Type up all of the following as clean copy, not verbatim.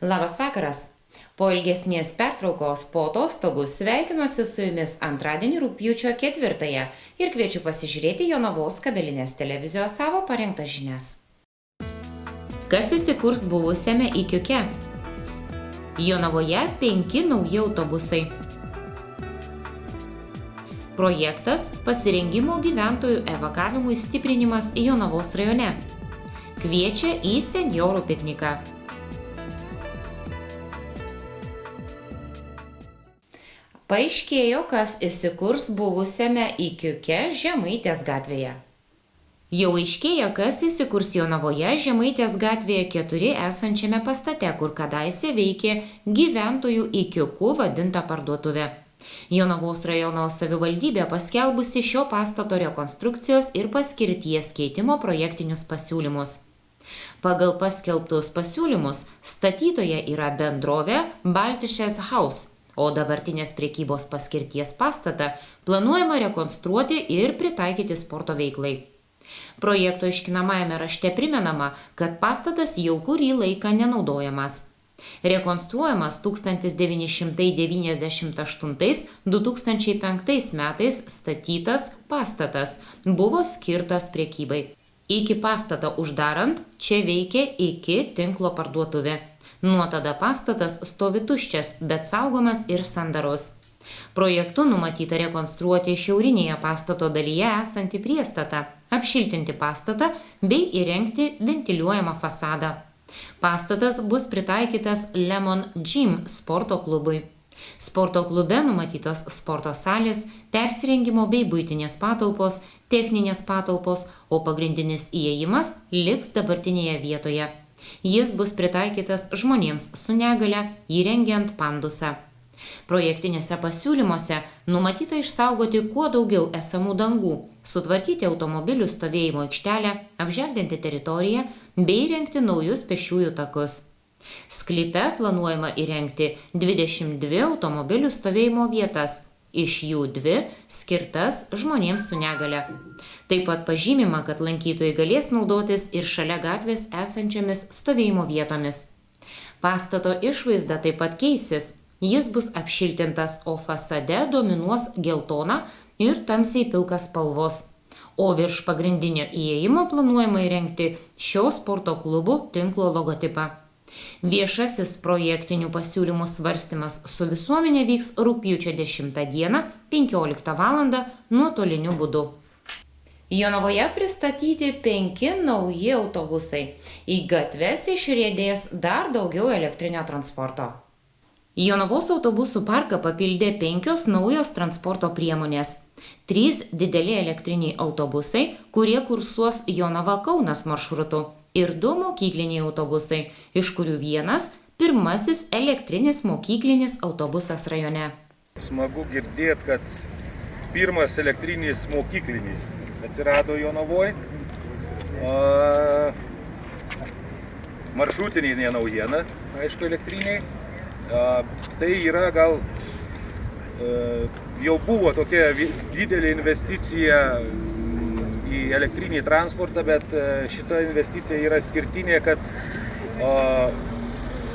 Labas vakaras. Po ilgesnės pertraukos po atostogų sveikinuosi su jumis antradienį rugpjūčio 4 ir kviečiu pasižiūrėti Jonavos kabelinės televizijos savo parengtas žinias. Kas įsikurs buvusiame Ikiuke? Jonavoje 5 nauji autobusai. Projektas pasirengimo gyventojų evakavimui stiprinimas Jonavos rajone. Kviečia į senjorų pikniką. Paaiškėjo, kas įsikurs buvusiame Ikiuke Žemaitės gatvėje. Jau aiškėja, kas įsikurs Jonavoje Žemaitės gatvėje 4 esančiame pastate, kur kadaise veikė gyventojų Ikiuku vadinta parduotuvė. Jonavos rajono savivaldybė paskelbusi šio pastato rekonstrukcijos ir paskirties keitimo projektinius pasiūlymus. Pagal paskelbtus pasiūlymus statytoja yra bendrovė Baltišės House, o dabartinės prekybos paskirties pastatą planuojama rekonstruoti ir pritaikyti sporto veiklai. Projekto aiškinamajame rašte primenama, kad pastatas jau kurį laiką nenaudojamas. Rekonstruojamas 1998–2005 metais statytas pastatas buvo skirtas prekybai. Iki pastatą uždarant, čia veikė Iki tinklo parduotuvė. Nuo tada pastatas stovi tuščias, bet saugomas ir sandaros. Projektu numatyta rekonstruoti šiaurinėje pastato dalyje esantį priestatą, apšiltinti pastatą bei įrengti ventiliuojamą fasadą. Pastatas bus pritaikytas Lemon Gym sporto klubui. Sporto klube numatytos sporto salės, persirengimo bei buitinės patalpos, techninės patalpos, o pagrindinis įėjimas liks dabartinėje vietoje. Jis bus pritaikytas žmonėms su negale, įrengiant pandusą. Projektiniuose pasiūlymuose numatyta išsaugoti kuo daugiau esamų dangų, sutvarkyti automobilių stovėjimo aikštelę, apželdinti teritoriją bei įrengti naujus pėsčiųjų takus. Sklype planuojama įrengti 22 automobilių stovėjimo vietas, iš jų 2 skirtas žmonėms su negale. Taip pat pažymima, kad lankytojai galės naudotis ir šalia gatvės esančiamis stovėjimo vietomis. Pastato išvaizda taip pat keisis. Jis bus apšiltintas, o fasade dominuos geltona ir tamsiai pilkas spalvos. O virš pagrindinio įėjimo planuojama įrengti šio sporto klubų tinklo logotipą. Viešasis projektinių pasiūlymų svarstymas su visuomenė vyks rugpjūčio 10 dieną 15 val. Nuotoliniu būdu. Jonavoje pristatyti 5 nauji autobusai. Į gatves išriedės dar daugiau elektrinio transporto. Jonavos autobusų parką papildė 5 naujos transporto priemonės. 3 dideli elektriniai autobusai, kurie kursuos Jonava-Kaunas maršrutu, ir 2 mokykliniai autobusai, iš kurių vienas pirmasis elektrinis mokyklinis autobusas rajone. Smagu girdėti, kad pirmas elektrinis mokyklinis atsirado Jonavoje. Maršrutiniai nenaujiena, aišku, elektriniai. Tai yra gal jau buvo tokia didelė investicija į elektrinį transportą, bet šita investicija yra skirtinė, kad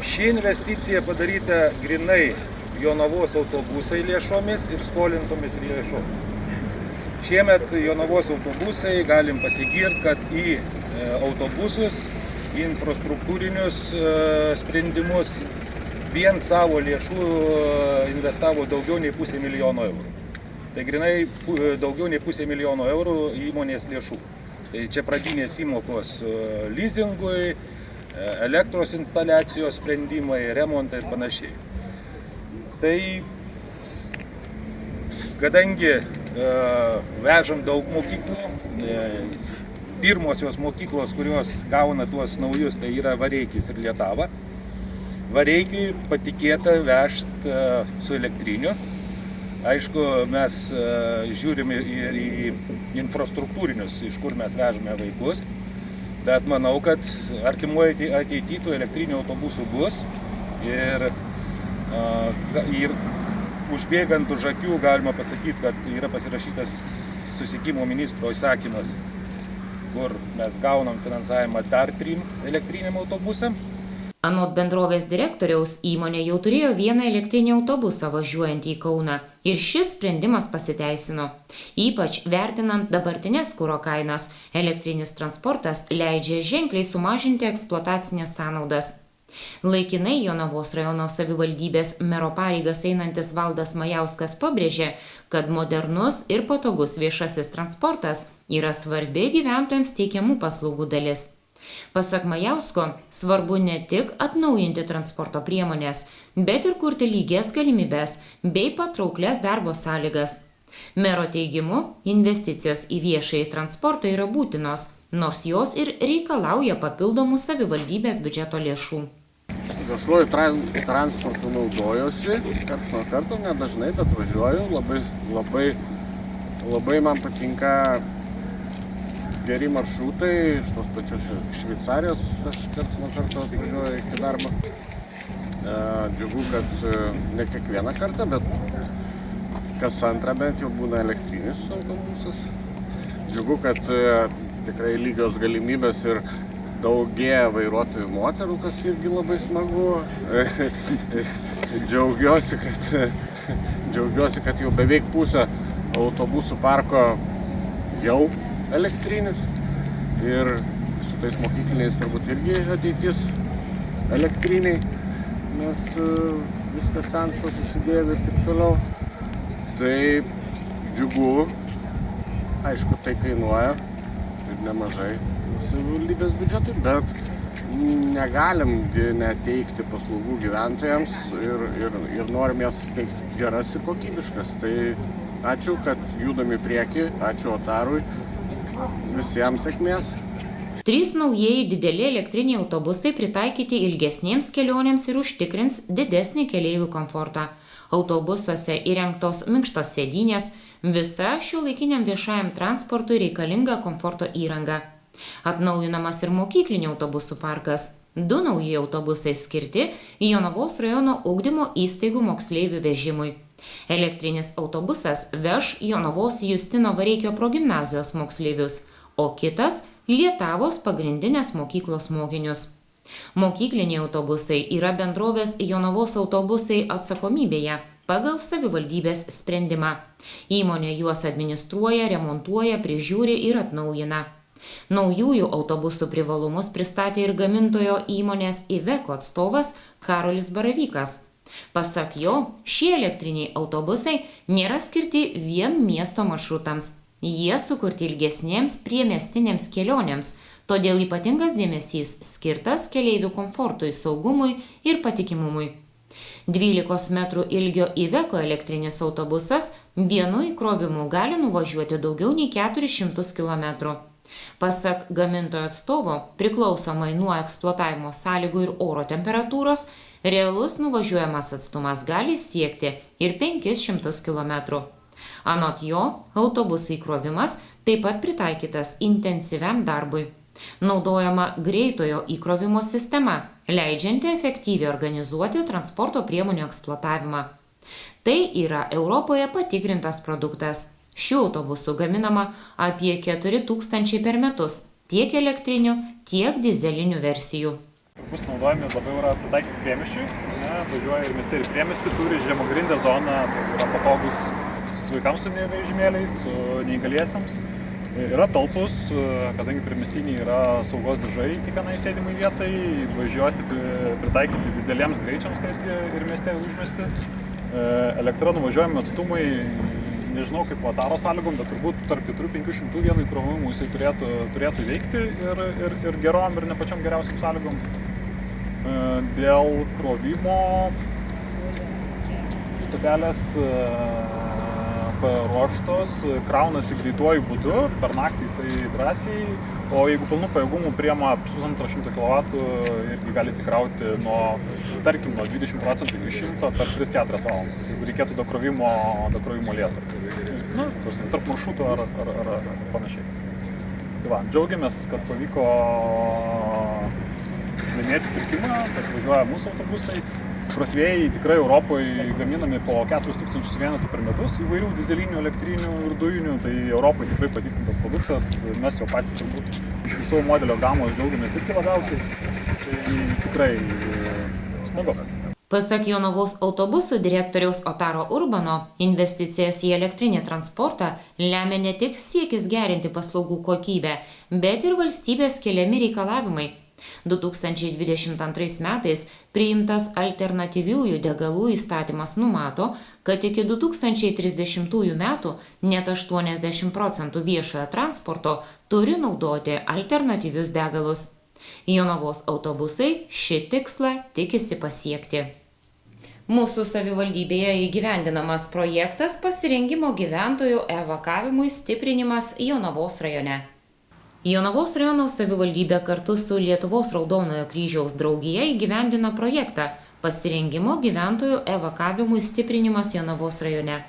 ši investicija padaryta grinai Jonavos autobusai lėšomis ir skolintomis lėšomis. Šiemet Jonavos autobusai galim pasigirti, kad į autobusus, į infrastruktūrinius sprendimus vien savo lėšų investavo daugiau nei 500 000 eurų. Tai grinai daugiau nei 500 000 eurų įmonės lėšų. Tai čia pradinės įmokos leasingui, elektros instaliacijos sprendimai, remontai ir panašiai. Tai kadangi vežam daug mokyklų, pirmosios mokyklos, kurios gauna tuos naujus, tai yra Vareikis ir Lietava. Vareikiui patikėta vežti su elektriniu. Aišku, mes žiūrime ir į infrastruktūrinius, iš kur mes vežame vaikus, bet manau, kad artimoje ateityje tų elektrinių autobusų bus ir užbėgant už akių galima pasakyti, kad yra pasirašytas susisiekimo ministro įsakymas, kur mes gaunam finansavimą dar 3 elektriniam autobusam. Anot bendrovės direktoriaus, įmonė jau turėjo vieną elektrinį autobusą važiuojantį į Kauną ir šis sprendimas pasiteisino. Ypač vertinant dabartinės kuro kainas, elektrinis transportas leidžia ženkliai sumažinti eksploatacinės sąnaudas. Laikinai Jonavos rajono savivaldybės mero pareigas einantis Valdas Majauskas pabrėžė, kad modernus ir patogus viešasis transportas yra svarbi gyventojams teikiamų paslaugų dalis. Pasak Majausko, svarbu ne tik atnaujinti transporto priemonės, bet ir kurti lygias galimybes bei patrauklės darbo sąlygas. Mero teigimu, investicijos į viešąjį transportą yra būtinos, nors jos ir reikalauja papildomų savivaldybės biudžeto lėšų. Viešuoju transportu naudojuosi, karts nuo karto, nedažnai, bet važiuoju. Labai man patinka geri maršrutai, iš tos pačios Šveicarijos aš karts nuo karto atvažiuoju iki darbo. Džiugu, kad ne kiekvieną kartą, bet kas antrą bent jau būna elektrinis autobusas. Džiugu, kad tikrai lygios galimybės ir daugėja vairuotojų moterų, kas irgi labai smagu. Džiaugiuosi, kad jau beveik pusė autobusų parko jau elektrinis. Ir su tais mokykliniais turbūt irgi ateitis elektriniai, nes viskas sensta, susidėvi ir taip toliau. Tai džiugu, aišku, tai kainuoja ir nemažai savivaldybės biudžetui, bet negalim neteikti paslaugų gyventojams ir norim jas teikti geras ir kokybiškas. Tai ačiū, kad judam į priekį, ačiū Otarui, visiems sėkmės. 3 naujieji dideli elektriniai autobusai pritaikyti ilgesnėms kelionėms ir užtikrins didesnį keleivių komfortą. Autobusuose įrengtos minkštos sėdynės, visa šiuolaikiniam viešajam transportui reikalinga komforto įranga. Atnaujinamas ir mokyklinių autobusų parkas. 2 nauji autobusai skirti Jonavos rajono ugdymo įstaigų moksleivių vežimui. Elektrinis autobusas veš Jonavos Justino Vareikio progimnazijos moksleivius, o kitas Lietavos pagrindinės mokyklos mokinius. Mokykliniai autobusai yra bendrovės Jonavos autobusai atsakomybėje pagal savivaldybės sprendimą. Įmonė juos administruoja, remontuoja, prižiūri ir atnaujina. Naujųjų autobusų privalumus pristatė ir gamintojo įmonės Iveco atstovas Karolis Baravykas. Pasak jo, šie elektriniai autobusai nėra skirti vien miesto maršrutams. Jie sukurti ilgesnėms priemiestinėms kelionėms, todėl ypatingas dėmesys skirtas keleivių komfortui, saugumui ir patikimumui. 12 metrų ilgio Iveco elektrinis autobusas vienu įkrovimu gali nuvažiuoti daugiau nei 400 km. Pasak gamintojo atstovo, priklausomai nuo eksploatavimo sąlygų ir oro temperatūros, realus nuvažiuojamas atstumas gali siekti ir 500 km. Anot jo, autobusų įkrovimas taip pat pritaikytas intensyviam darbui. Naudojama greitojo įkrovimo sistema, leidžianti efektyviai organizuoti transporto priemonių eksploatavimą. Tai yra Europoje patikrintas produktas. Šių autobusų gaminama apie 4000 per metus, tiek elektrinių, tiek dizelinių versijų. Bus naudojami labiau yra pritaikyti priemiesčiui, važiuoja ir mieste ir priemiestį, turi žemogrindę zoną, yra patogus su vaikams su vežimėliais, su neįgaliesiems. Yra talpus, kadangi priemiestiniai yra saugos diržai kiekvienai sėdimai vietai, važiuoti pritaikyti dideliems greičiams, tai ir mieste užmiesti. Elektra nuvažiuojami atstumai, nežinau kaip Otaro sąlygom, bet turbūt tarp 400-500 vienu įkrovimu jisai turėtų veikti ir gerom ir ne pačiom geriausiam sąlygom. Dėl krovimo stotelės paruoštos, kraunasi greituoju būdu, per naktį jisai drąsiai, o jeigu pilnų pajėgumų priema 150 kW, irgi gali įsikrauti nuo 20% iki 100 per 3-4 valandas, jeigu reikėtų dokrovimo lėto. Tarp maršrutų ar panašiai. Tai va, džiaugiamės, kad pavyko laimėti pirkimą, kad važiuoja mūsų autobusai. Krosvėjai tikrai Europoje gaminami po 4000 vienetų per metus, įvairių dizelinių, elektrinių ir dujinių, tai Europoje tikrai patikrintas produktas, mes jau patys turbūt iš visų modelio gamos džiaugiamės irgi labiausiai. tai tikrai smagu. Pasak Jonavos autobusų direktoriaus Otaro Urbano, investicijas į elektrinį transportą lemia ne tik siekis gerinti paslaugų kokybę, bet ir valstybės keliami reikalavimai. 2022 metais priimtas alternatyviųjų degalų įstatymas numato, kad iki 2030 metų net 80% viešojo transporto turi naudoti alternatyvius degalus. Jonavos autobusai šį tikslą tikisi pasiekti. Mūsų savivaldybėje įgyvendinamas projektas pasirengimo gyventojų evakavimui stiprinimas Jonavos rajone. Jonavos rajono savivaldybė kartu su Lietuvos Raudonojo kryžiaus draugija įgyvendina projektą pasirengimo gyventojų evakavimui stiprinimas Jonavos rajone.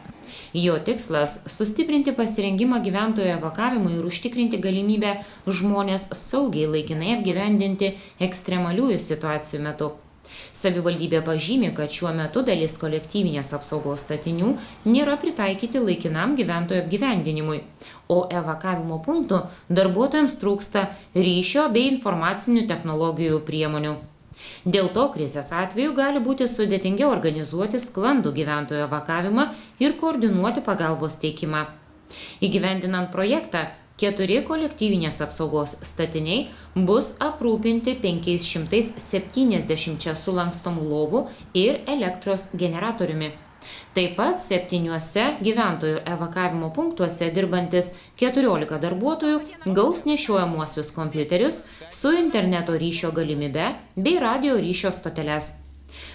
Jo tikslas – sustiprinti pasirengimą gyventojų evakavimui ir užtikrinti galimybę žmonės saugiai laikinai apgyvendinti ekstremaliųjų situacijų metu. Savivaldybė pažymi, kad šiuo metu dalis kolektyvinės apsaugos statinių nėra pritaikyti laikinam gyventojų apgyvendinimui, o evakavimo punktų darbuotojams trūksta ryšio bei informacinių technologijų priemonių. Dėl to krizės atveju gali būti sudėtingiau organizuoti sklandų gyventojų evakavimą ir koordinuoti pagalbos teikimą. Įgyvendinant projektą, 4 kolektyvinės apsaugos statiniai bus aprūpinti 570 sulankstomų lovų ir elektros generatoriumi. Taip pat 7 gyventojų evakavimo punktuose dirbantis 14 darbuotojų gaus nešiojamuosius kompiuterius su interneto ryšio galimybe bei radio ryšio stoteles.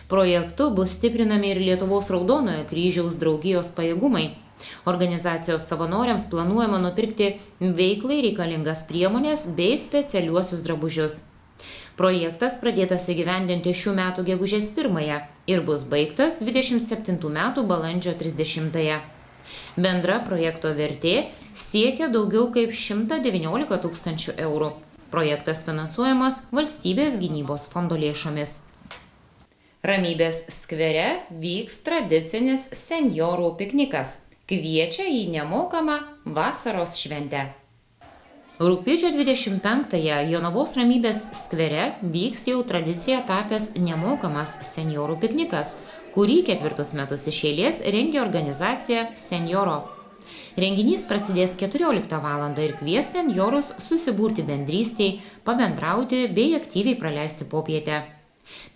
Projektu bus stiprinami ir Lietuvos Raudonojo kryžiaus draugijos pajėgumai. Organizacijos savanoriams planuojama nupirkti veiklai reikalingas priemonės bei specialiuosius drabužius. Projektas pradėtas įgyvendinti šių metų gegužės 1 ir bus baigtas 27 metų balandžio 30. Bendra projekto vertė siekia daugiau kaip 119 000 eurų. Projektas finansuojamas Valstybės gynybos fondo lėšomis. Ramybės skvere vyks tradicinis senjorų piknikas. Kviečia į nemokamą vasaros šventę. Rugpjūčio 25-ąją Jonavos Ramybės skvere vyks jau tradicija tapęs nemokamas senjorų piknikas, kurį 4 metus iš eilės rengia organizacija Senjoro. Renginys prasidės 14 val. Ir kvies senjorus susiburti bendrystei, pabendrauti bei aktyviai praleisti popietę.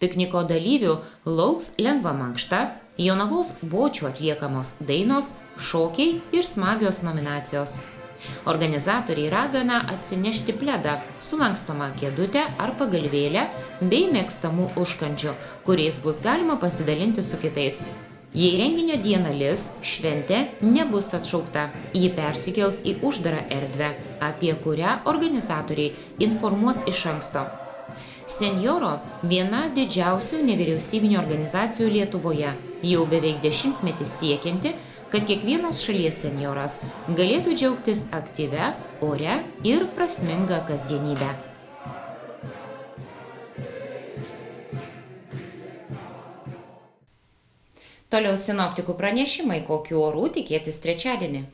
Pikniko dalyvių lauks lengva mankšta, Jonavos bočių atliekamos dainos, šokiai ir smagios nominacijos. Organizatoriai ragina atsinešti pledą, sulankstomą kėdutę ar pagalvėlę bei mėgstamų užkandžių, kuriais bus galima pasidalinti su kitais. Jei renginio diena lis, šventė nebus atšaukta, ji persikels į uždarą erdvę, apie kurią organizatoriai informuos iš anksto. Senjoro – viena didžiausių nevyriausybinių organizacijų Lietuvoje, jau beveik 10 metį siekianti, kad kiekvienas šalies senjoras galėtų džiaugtis aktyvia, oria ir prasminga kasdienybė. Toliau sinoptikų pranešimai, kokių orų tikėtis trečiadienį.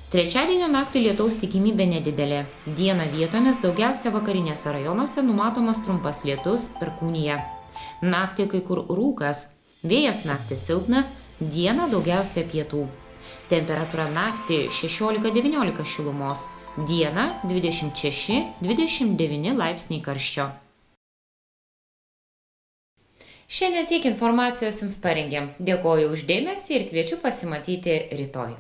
Trečiadienio naktį lietaus tikimybė nedidelė. Dieną vietomis daugiausia vakarinėse rajonuose numatomas trumpas lietus, perkūnija. Naktį kai kur rūkas. Vėjas naktį silpnas, dieną daugiausia pietų. Temperatūra naktį 16–19 šilumos, dieną 26–29 laipsniai karščio. Šiandien tiek informacijos jums parengėm. Dėkoju už dėmesį ir kviečiu pasimatyti rytoj.